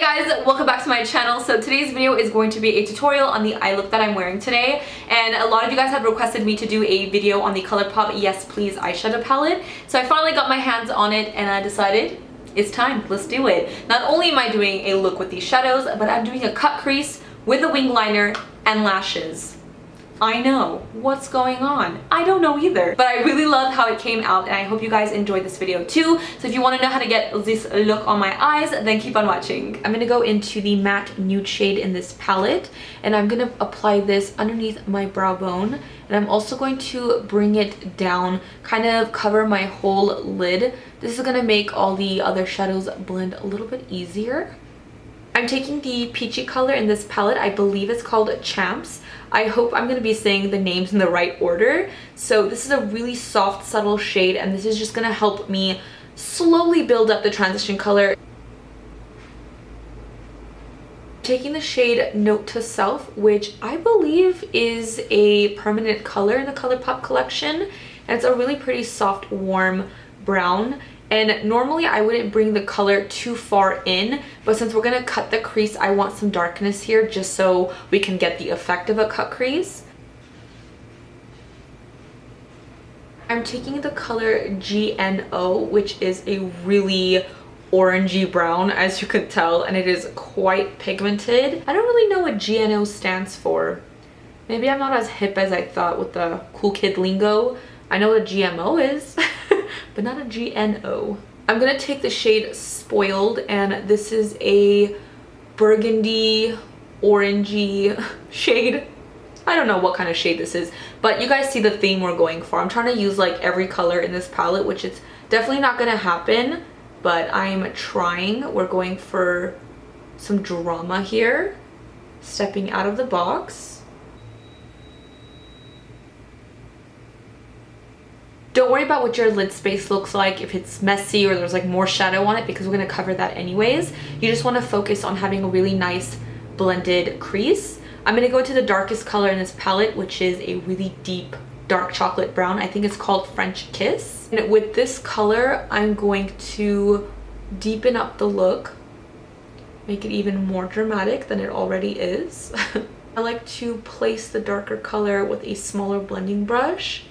Hey guys, welcome back to my channel. So today's video is going to be a tutorial on the eye look that I'm wearing today, and a lot of you guys have requested me to do a video on the Colourpop Yes Please eyeshadow palette. So I finally got my hands on it and I decided it's time, let's do it. Not only am I doing a look with these shadows, but I'm doing a cut crease with a wing liner and lashes. I know, what's going on? I don't know either, but I really love how it came out and I hope you guys enjoyed this video too. So if you want to know how to get this look on my eyes, then keep on watching. I'm gonna go into the matte nude shade in this palette and I'm gonna apply this underneath my brow bone, and I'm also going to bring it down, kind of cover my whole lid. This is gonna make all the other shadows blend a little bit easier. I'm taking the peachy color in this palette. I believe it's called Champs. I hope I'm going to be saying the names in the right order. So this is a really soft, subtle shade, and this is just going to help me slowly build up the transition color. Taking the shade Note to Self, which I believe is a permanent color in the Colourpop collection, and it's a really pretty soft, warm brown. And normally I wouldn't bring the color too far in, but since we're gonna cut the crease, I want some darkness here just so we can get the effect of a cut crease. I'm taking the color GNO, which is a really orangey brown, as you could tell, and it is quite pigmented. I don't really know what GNO stands for. Maybe I'm not as hip as I thought with the cool kid lingo. I know what a GMO is. But not a GNO. I'm gonna take the shade Spoiled, and this is a burgundy, orangey shade. I don't know what kind of shade this is, but you guys see the theme we're going for. I'm trying to use like every color in this palette, which is definitely not gonna happen, but I'm trying. We're going for some drama here, stepping out of the box. Don't worry about what your lid space looks like, if it's messy or there's like more shadow on it, because we're going to cover that anyways. You just want to focus on having a really nice blended crease. I'm going to go into the darkest color in this palette, which is a really deep dark chocolate brown. I think it's called French Kiss. And with this color, I'm going to deepen up the look, make it even more dramatic than it already is. I like to place the darker color with a smaller blending brush.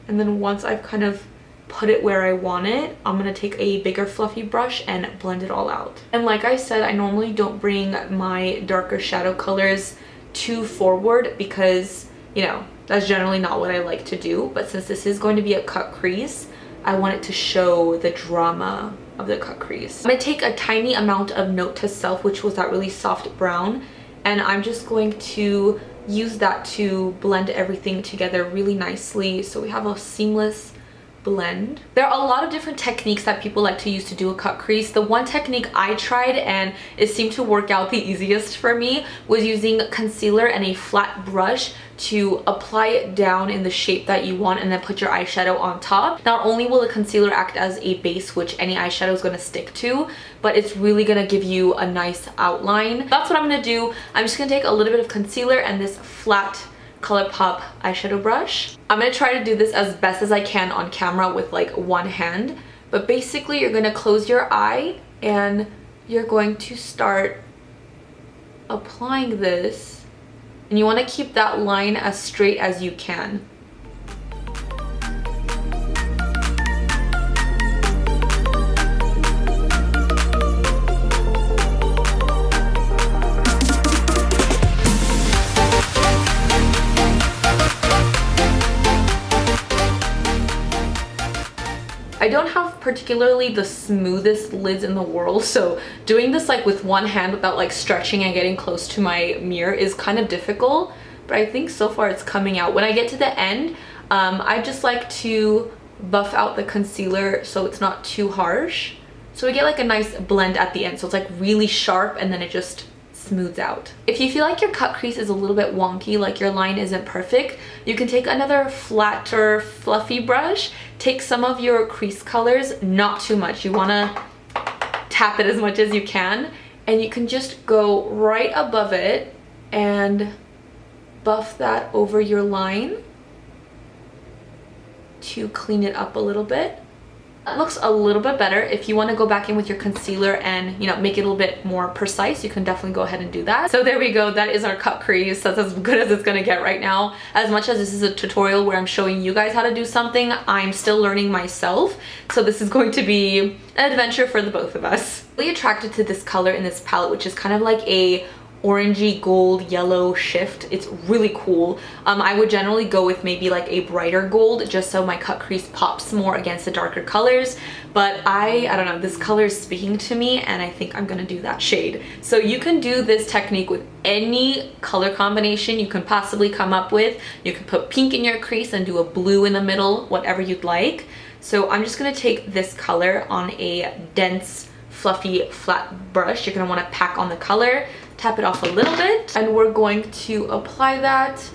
And then once I've kind of put it where I want it, I'm going to take a bigger fluffy brush and blend it all out. And like I said, I normally don't bring my darker shadow colors too forward because, you know, that's generally not what I like to do. But since this is going to be a cut crease, I want it to show the drama of the cut crease. I'm going to take a tiny amount of Note to Self, which was that really soft brown, and I'm just going to use that to blend everything together really nicely so we have a seamless blend. There are a lot of different techniques that people like to use to do a cut crease. The one technique I tried and it seemed to work out the easiest for me was using concealer and a flat brush to apply it down in the shape that you want and then put your eyeshadow on top. Not only will the concealer act as a base, which any eyeshadow is going to stick to, but it's really going to give you a nice outline. That's what I'm going to do. I'm just going to take a little bit of concealer and this flat Colourpop eyeshadow brush. I'm going to try to do this as best as I can on camera with like one hand, but basically you're going to close your eye and you're going to start applying this, and you want to keep that line as straight as you can. I don't have particularly the smoothest lids in the world, so doing this like with one hand without like stretching and getting close to my mirror is kind of difficult, but I think so far it's coming out. When I get to the end, I just like to buff out the concealer so it's not too harsh, so we get like a nice blend at the end, so it's like really sharp and then it just smooths out. If you feel like your cut crease is a little bit wonky, like your line isn't perfect, you can take another flatter fluffy brush, take some of your crease colors, not too much, you want to tap it as much as you can, and you can just go right above it and buff that over your line to clean it up a little bit. That looks a little bit better. If you want to go back in with your concealer and, you know, make it a little bit more precise, you can definitely go ahead and do that. So there we go. That is our cut crease. That's as good as it's going to get right now. As much as this is a tutorial where I'm showing you guys how to do something, I'm still learning myself. So this is going to be an adventure for the both of us. I'm really attracted to this color in this palette, which is kind of like a orangey gold yellow shift. It's really cool. I would generally go with maybe like a brighter gold just so my cut crease pops more against the darker colors, but I don't know, this color is speaking to me and I think I'm gonna do that shade. So you can do this technique with any color combination you can possibly come up with. You can put pink in your crease and do a blue in the middle, whatever you'd like. So I'm just gonna take this color on a dense fluffy flat brush. You're gonna want to pack on the color, tap it off a little bit, and we're going to apply that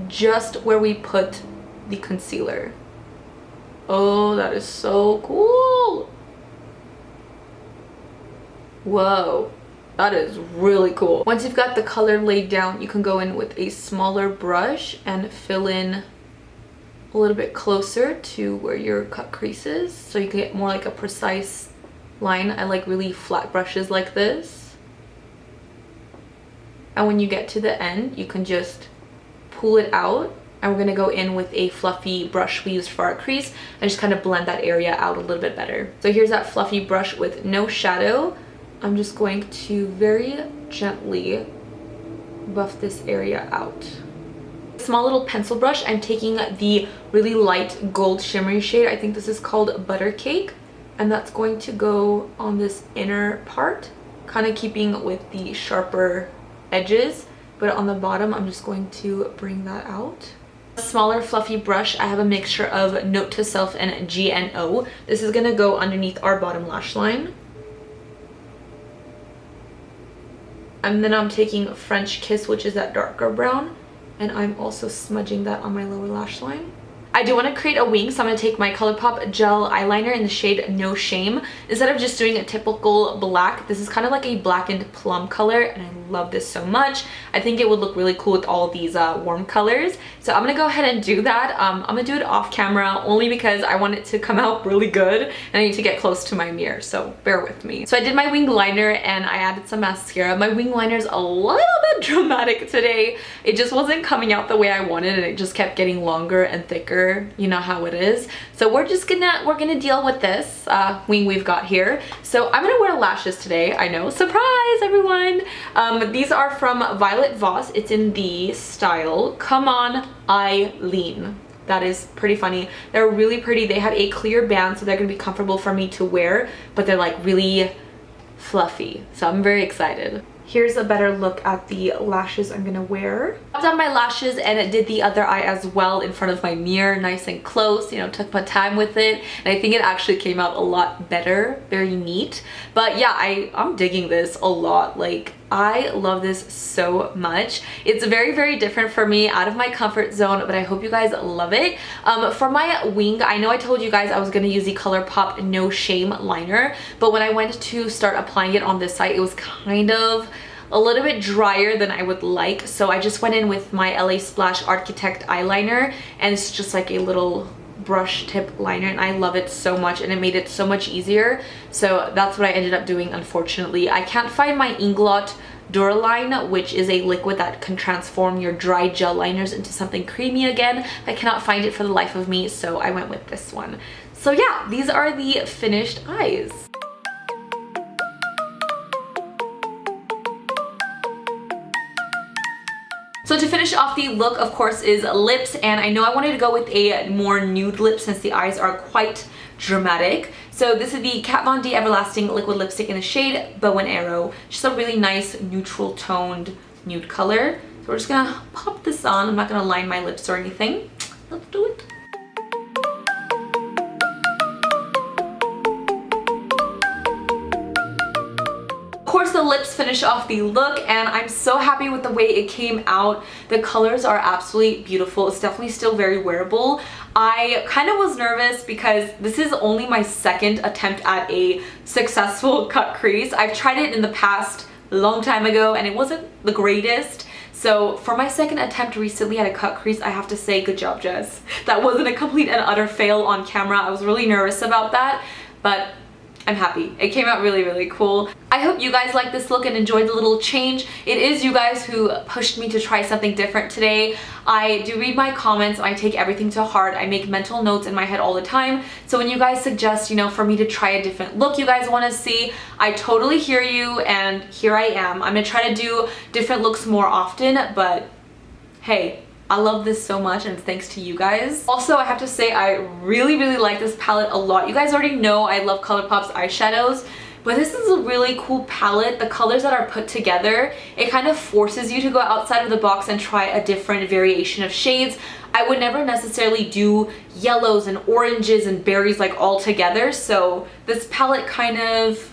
just where we put the concealer. Oh, that is so cool. Whoa, that is really cool. Once you've got the color laid down, you can go in with a smaller brush and fill in a little bit closer to where your cut crease is, so you can get more like a precise line. I like really flat brushes like this. And when you get to the end, you can just pull it out. And we're going to go in with a fluffy brush we used for our crease and just kind of blend that area out a little bit better. So here's that fluffy brush with no shadow. I'm just going to very gently buff this area out. Small little pencil brush, I'm taking the really light gold shimmery shade. I think this is called Butter Cake. And that's going to go on this inner part, kind of keeping with the sharper edges, but on the bottom I'm just going to bring that out. A smaller fluffy brush, I have a mixture of Note to Self and GNO. This is going to go underneath our bottom lash line. And then I'm taking French Kiss, which is that darker brown, and I'm also smudging that on my lower lash line. I do want to create a wing, so I'm going to take my Colourpop gel eyeliner in the shade No Shame. Instead of just doing a typical black, this is kind of like a blackened plum color, and I love this so much. I think it would look really cool with all these warm colors. So I'm going to go ahead and do that. I'm going to do it off camera only because I want it to come out really good, and I need to get close to my mirror, so bear with me. So I did my wing liner and I added some mascara. My wing liner is a little bit dramatic today. It just wasn't coming out the way I wanted, and it just kept getting longer and thicker. You know how it is. So we're gonna deal with this wing we've got here. So I'm gonna wear lashes today. I know, surprise everyone. These are from Violet Voss. It's in the style Come On Eileen. That is pretty funny. They're really pretty. They have a clear band, so they're gonna be comfortable for me to wear, but they're like really fluffy. So I'm very excited. Here's a better look at the lashes I'm gonna wear. I've done my lashes and did the other eye as well in front of my mirror, nice and close, you know, took my time with it, and I think it actually came out a lot better, very neat. But yeah, I'm digging this a lot. Like, I love this so much. It's very, very different for me, out of my comfort zone, but I hope you guys love it. For my wing, I know I told you guys I was gonna use the Colourpop No Shame liner, but when I went to start applying it on this side, it was kind of a little bit drier than I would like, so I just went in with my LA Splash Architect eyeliner, and it's just like a little brush tip liner, and I love it so much, and it made it so much easier. So that's what I ended up doing. Unfortunately, I can't find my Inglot Duraline, which is a liquid that can transform your dry gel liners into something creamy again. I cannot find it for the life of me, so I went with this one. So yeah, these are the finished eyes. So to finish off the look, of course, is lips, and I know I wanted to go with a more nude lip since the eyes are quite dramatic. So this is the Kat Von D Everlasting Liquid Lipstick in the shade Bow and Arrow. Just a really nice neutral toned nude color. So we're just gonna pop this on. I'm not gonna line my lips or anything. Let's do it. Of course, the lips finish off the look, and I'm so happy with the way it came out. The colors are absolutely beautiful. It's definitely still very wearable. I kind of was nervous because this is only my second attempt at a successful cut crease. I've tried it in the past a long time ago and it wasn't the greatest. So for my second attempt recently at a cut crease, I have to say good job, Jess. That wasn't a complete and utter fail on camera. I was really nervous about that. but I'm happy. It came out really, really cool. I hope you guys like this look and enjoyed the little change. It is you guys who pushed me to try something different today. I do read my comments. I take everything to heart. I make mental notes in my head all the time. So when you guys suggest, you know, for me to try a different look you guys want to see, I totally hear you, and here I am. I'm gonna try to do different looks more often, but hey, I love this so much, and it's thanks to you guys. Also, I have to say I really, really like this palette a lot. You guys already know I love Colourpop's eyeshadows, but this is a really cool palette. The colors that are put together, it kind of forces you to go outside of the box and try a different variation of shades. I would never necessarily do yellows and oranges and berries like all together, so this palette kind of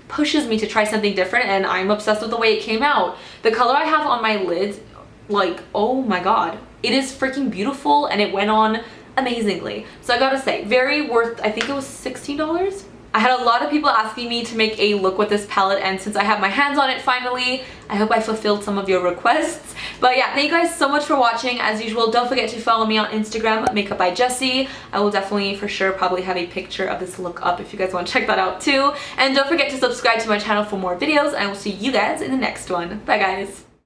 pushes me to try something different, and I'm obsessed with the way it came out. The color I have on my lids, like, oh my god, it is freaking beautiful, and it went on amazingly. So I gotta say, very worth, I think it was $16. I had a lot of people asking me to make a look with this palette, and since I have my hands on it finally, I hope I fulfilled some of your requests. But yeah, thank you guys so much for watching. As usual, don't forget to follow me on Instagram, Makeup by Jesi. I will definitely, for sure, probably have a picture of this look up if you guys want to check that out too. And don't forget to subscribe to my channel for more videos, and I will see you guys in the next one. Bye guys!